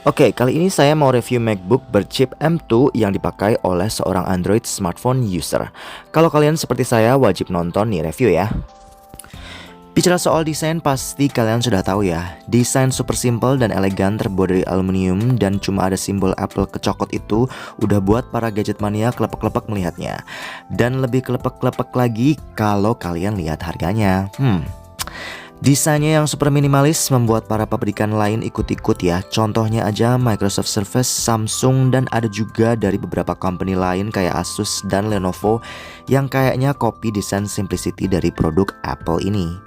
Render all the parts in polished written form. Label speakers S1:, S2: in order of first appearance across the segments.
S1: Oke, kali ini saya mau review MacBook berchip M2 yang dipakai oleh seorang Android smartphone user. Kalau kalian seperti saya wajib nonton nih review ya. Bicara soal desain pasti kalian sudah tahu ya. Desain super simple dan elegan terbuat dari aluminium dan cuma ada simbol Apple kecokot itu udah buat para gadget mania kelepek-kelepek melihatnya. Dan lebih kelepek-kelepek lagi kalau kalian lihat harganya. Desainnya yang super minimalis membuat para pabrikan lain ikut-ikut ya. Contohnya aja Microsoft Surface, Samsung, dan ada juga dari beberapa company lain kayak Asus dan Lenovo yang kayaknya copy desain simplicity dari produk Apple ini.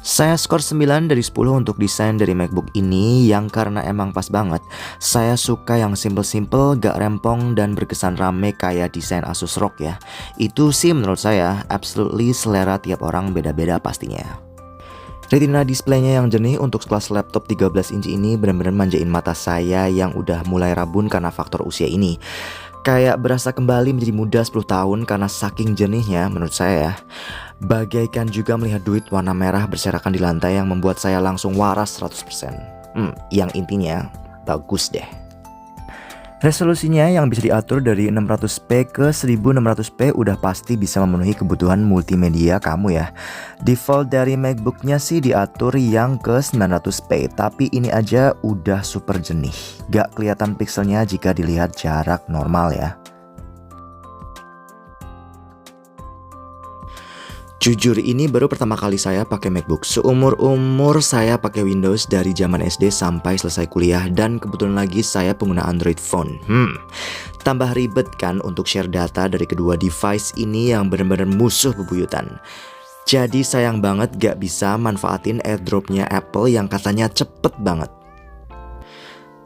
S1: Saya skor 9 dari 10 untuk desain dari MacBook ini yang karena emang pas banget. Saya suka yang simple-simple, gak rempong dan berkesan rame kayak desain Asus ROG ya. Itu sih menurut saya absolutely selera tiap orang beda-beda pastinya. Retina displaynya yang jernih untuk kelas laptop 13 inci ini benar-benar manjain mata saya yang udah mulai rabun karena faktor usia ini. Kayak berasa kembali menjadi muda 10 tahun karena saking jernihnya menurut saya ya. Bagaikan juga melihat duit warna merah berserakan di lantai yang membuat saya langsung waras 100%. Yang intinya bagus deh. Resolusinya yang bisa diatur dari 600p ke 1600p udah pasti bisa memenuhi kebutuhan multimedia kamu ya. Default dari MacBooknya sih diatur yang ke 900p, tapi ini aja udah super jernih. Gak kelihatan pixelnya jika dilihat jarak normal ya. Jujur ini baru pertama kali saya pakai MacBook. Seumur-umur saya pakai Windows dari zaman SD sampai selesai kuliah dan kebetulan lagi saya pengguna Android phone. Tambah ribet kan untuk share data dari kedua device ini yang benar-benar musuh bebuyutan. Jadi sayang banget gak bisa manfaatin AirDrop-nya Apple yang katanya cepet banget.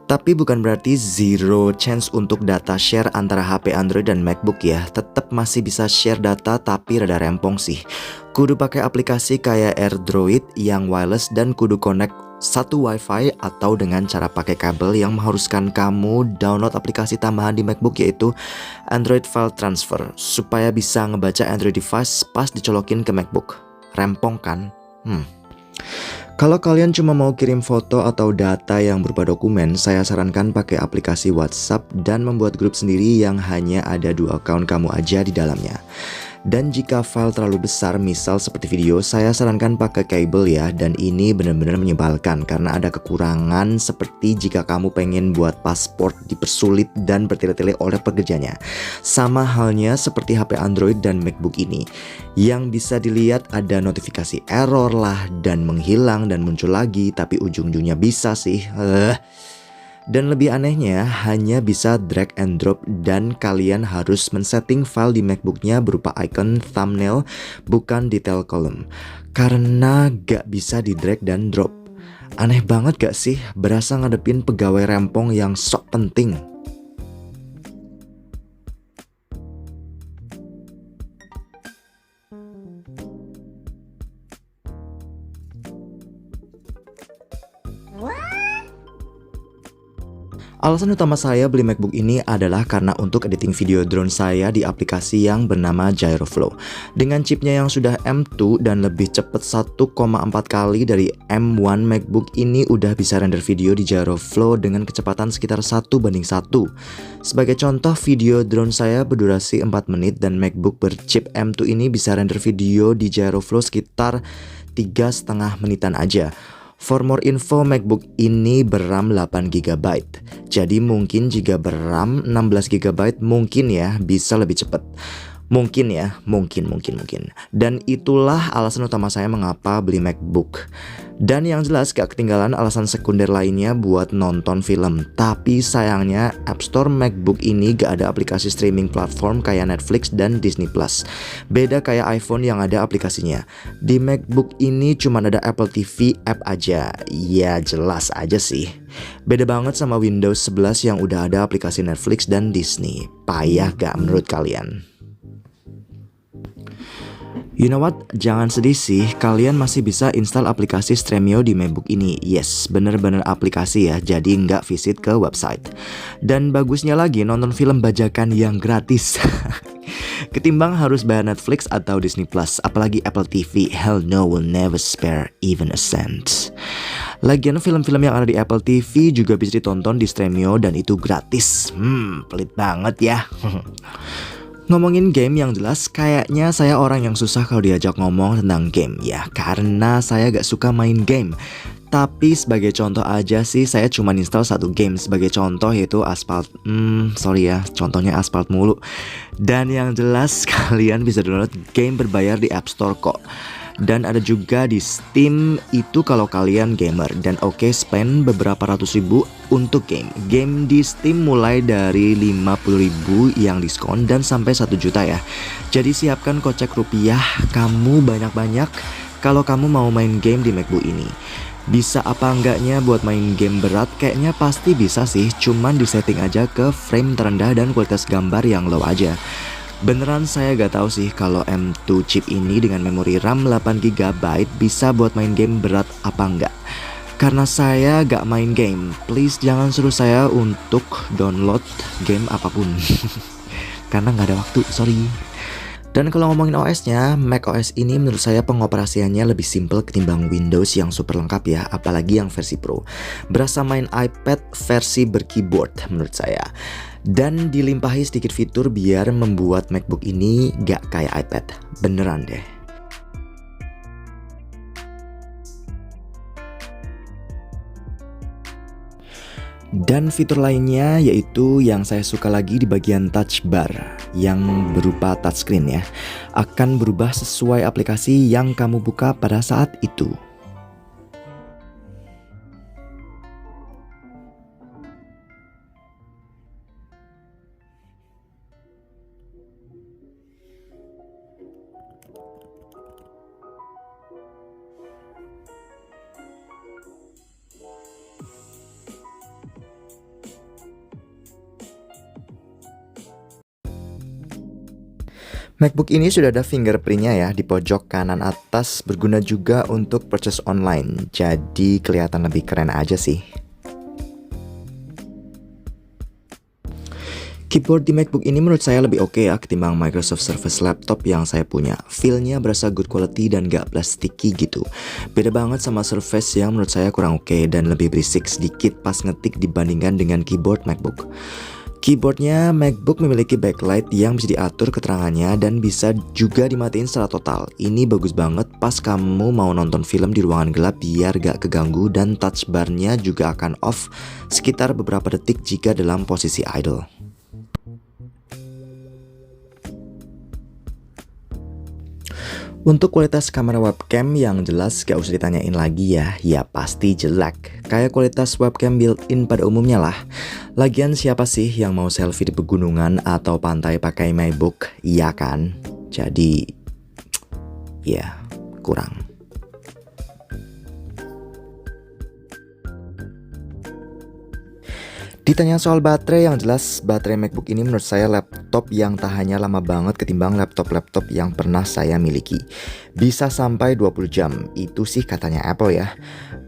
S1: Tapi bukan berarti zero chance untuk data share antara HP Android dan MacBook ya. Tetap masih bisa share data tapi rada rempong sih. Kudu pakai aplikasi kayak AirDroid yang wireless dan kudu connect satu WiFi atau dengan cara pakai kabel yang mengharuskan kamu download aplikasi tambahan di MacBook yaitu Android File Transfer supaya bisa ngebaca Android device pas dicolokin ke MacBook. Rempong kan? Kalau kalian cuma mau kirim foto atau data yang berupa dokumen, saya sarankan pakai aplikasi WhatsApp dan membuat grup sendiri yang hanya ada 2 akun kamu aja di dalamnya. Dan jika file terlalu besar, misal seperti video, saya sarankan pakai kabel ya. Dan ini benar-benar menyebalkan karena ada kekurangan seperti jika kamu pengen buat paspor dipersulit dan bertele-tele oleh pekerjanya. Sama halnya seperti HP Android dan MacBook ini. Yang bisa dilihat ada notifikasi error lah dan menghilang dan muncul lagi, tapi ujung-ujungnya bisa sih. Dan lebih anehnya hanya bisa drag and drop dan kalian harus men-setting file di MacBooknya berupa icon thumbnail bukan detail column karena gak bisa di drag dan drop. Aneh banget gak sih berasa ngadepin pegawai rempong yang sok penting. Alasan utama saya beli MacBook ini adalah karena untuk editing video drone saya di aplikasi yang bernama Gyroflow. Dengan chipnya yang sudah M2 dan lebih cepat 1,4 kali dari M1, MacBook ini udah bisa render video di Gyroflow dengan kecepatan sekitar 1:1. Sebagai contoh, video drone saya berdurasi 4 menit dan MacBook berchip M2 ini bisa render video di Gyroflow sekitar 3,5 menitan aja. For more info, MacBook ini beram 8GB. Jadi mungkin jika beram 16GB mungkin ya bisa lebih cepat. Mungkin ya, mungkin. Dan itulah alasan utama saya mengapa beli MacBook. Dan yang jelas gak ketinggalan alasan sekunder lainnya buat nonton film. Tapi sayangnya App Store MacBook ini gak ada aplikasi streaming platform kayak Netflix dan Disney Plus. Beda kayak iPhone yang ada aplikasinya. Di MacBook ini cuma ada Apple TV app aja. Ya jelas aja sih. Beda banget sama Windows 11 yang udah ada aplikasi Netflix dan Disney. Payah gak menurut kalian? You know what? Jangan sedih sih, kalian masih bisa install aplikasi Stremio di MacBook ini. Yes, bener-bener aplikasi ya, jadi nggak visit ke website. Dan bagusnya lagi nonton film bajakan yang gratis. Ketimbang harus bayar Netflix atau Disney Plus, apalagi Apple TV, hell no will never spare even a cent. Lagian film-film yang ada di Apple TV juga bisa ditonton di Stremio dan itu gratis. Pelit banget ya. Ngomongin game yang jelas, kayaknya saya orang yang susah kalau diajak ngomong tentang game ya, karena saya gak suka main game. Tapi sebagai contoh aja sih, saya cuma install satu game sebagai contoh, yaitu Asphalt. Sorry ya, contohnya Asphalt mulu. Dan yang jelas kalian bisa download game berbayar di App Store kok. Dan ada juga di Steam itu kalau kalian gamer. Dan oke, spend beberapa ratus ribu untuk game. Game di Steam mulai dari 50.000 yang diskon dan sampai 1 juta ya. Jadi siapkan kocek rupiah kamu banyak-banyak kalau kamu mau main game di MacBook ini. Bisa apa enggaknya buat main game berat? Kayaknya pasti bisa sih, cuman disetting aja ke frame terendah dan kualitas gambar yang low aja. Beneran saya gak tahu sih kalau M2 chip ini dengan memori RAM 8GB bisa buat main game berat apa enggak. Karena saya gak main game, please jangan suruh saya untuk download game apapun. Karena gak ada waktu, sorry. Dan kalau ngomongin OS-nya, Mac OS ini menurut saya pengoperasiannya lebih simple ketimbang Windows yang super lengkap ya, apalagi yang versi Pro. Berasa main iPad versi berkeyboard menurut saya. Dan dilimpahi sedikit fitur biar membuat MacBook ini gak kayak iPad. Beneran deh. Dan fitur lainnya yaitu yang saya suka lagi di bagian touch bar yang berupa touchscreen ya, akan berubah sesuai aplikasi yang kamu buka pada saat itu. MacBook ini sudah ada fingerprintnya ya di pojok kanan atas, berguna juga untuk purchase online, jadi kelihatan lebih keren aja sih. Keyboard di MacBook ini menurut saya lebih oke ya ketimbang Microsoft Surface laptop yang saya punya. Feel-nya berasa good quality dan gak plasticky gitu. Beda banget sama Surface yang menurut saya kurang oke dan lebih berisik sedikit pas ngetik dibandingkan dengan keyboard MacBook. Keyboardnya MacBook memiliki backlight yang bisa diatur keterangannya dan bisa juga dimatiin secara total. Ini bagus banget pas kamu mau nonton film di ruangan gelap biar gak keganggu, dan touch bar-nya juga akan off sekitar beberapa detik jika dalam posisi idle. Untuk kualitas kamera webcam yang jelas gak usah ditanyain lagi ya pasti jelek. Kayak kualitas webcam built-in pada umumnya lah. Lagian siapa sih yang mau selfie di pegunungan atau pantai pakai MacBook, iya kan? Jadi, ya kurang. Ditanya soal baterai, yang jelas baterai MacBook ini menurut saya laptop yang tahannya lama banget ketimbang laptop-laptop yang pernah saya miliki. Bisa sampai 20 jam, itu sih katanya Apple ya.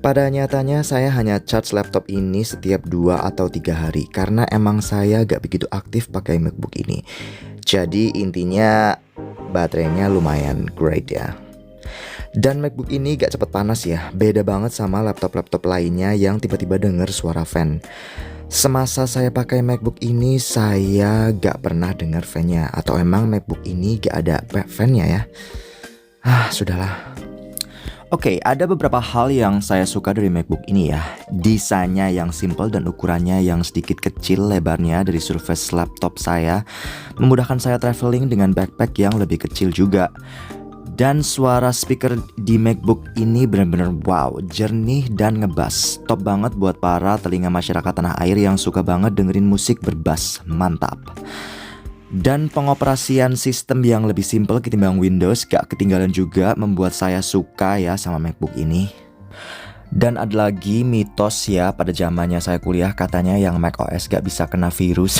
S1: Pada nyatanya saya hanya charge laptop ini setiap 2 atau 3 hari karena emang saya gak begitu aktif pakai MacBook ini. Jadi intinya baterainya lumayan great ya. Dan MacBook ini gak cepet panas ya, beda banget sama laptop-laptop lainnya yang tiba-tiba denger suara fan. Semasa saya pakai MacBook ini saya gak pernah dengar fan-nya. Atau emang MacBook ini gak ada fan-nya ya? Sudahlah. Oke, ada beberapa hal yang saya suka dari MacBook ini ya. Desainnya yang simple dan ukurannya yang sedikit kecil lebarnya dari Surface laptop saya, memudahkan saya traveling dengan backpack yang lebih kecil juga. Dan suara speaker di MacBook ini benar-benar wow, jernih dan ngebas. Top banget buat para telinga masyarakat tanah air yang suka banget dengerin musik berbas, mantap. Dan pengoperasian sistem yang lebih simple ketimbang Windows gak ketinggalan juga membuat saya suka ya sama MacBook ini. Dan ada lagi mitos ya, pada zamannya saya kuliah katanya yang macOS gak bisa kena virus.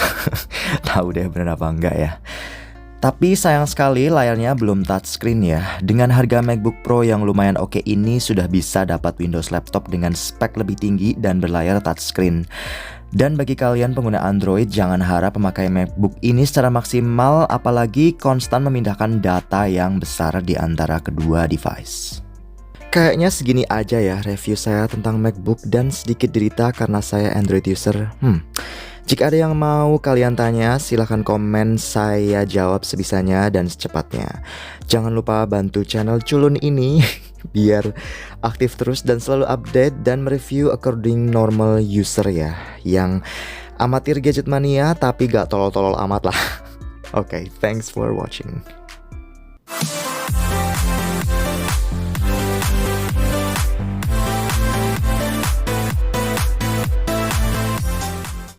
S1: Tahu deh bener apa enggak ya. Tapi sayang sekali layarnya belum touchscreen ya. Dengan harga MacBook Pro yang lumayan oke ini sudah bisa dapat Windows laptop dengan spek lebih tinggi dan berlayar touchscreen. Dan bagi kalian pengguna Android, jangan harap memakai MacBook ini secara maksimal, apalagi konstan memindahkan data yang besar di antara kedua device. Kayaknya segini aja ya review saya tentang MacBook dan sedikit derita karena saya Android user. Jika ada yang mau kalian tanya, silahkan komen, saya jawab sebisanya dan secepatnya. Jangan lupa bantu channel culun ini biar aktif terus dan selalu update dan mereview according normal user ya, yang amatir gadget mania tapi gak tolol-tolol amat lah. Oke, thanks for watching.